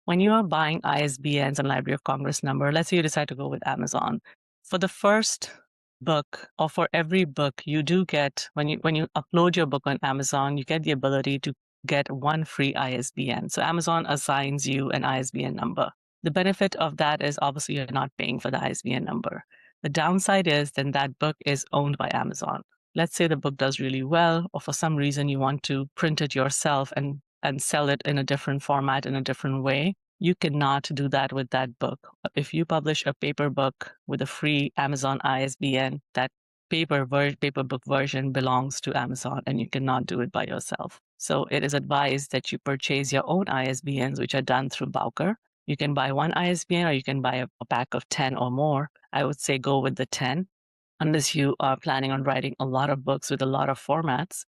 When you are buying ISBNs and Library of Congress number, let's say you decide to go with Amazon. For the first book, or for every book, you do get, when you upload your book on Amazon, you get the ability to get one free ISBN. So Amazon assigns you an ISBN number. The benefit of that is obviously you're not paying for the ISBN number. The downside is then that book is owned by Amazon. Let's say the book does really well, or for some reason you want to print it yourself and sell it in a different format, in a different way. You cannot do that with that book. If you publish a paper book with a free Amazon ISBN, that paper book version belongs to Amazon and you cannot do it by yourself. So it is advised that you purchase your own ISBNs, which are done through Bowker. You can buy one ISBN or you can buy a pack of 10 or more. I would say go with the 10, unless you are planning on writing a lot of books with a lot of formats.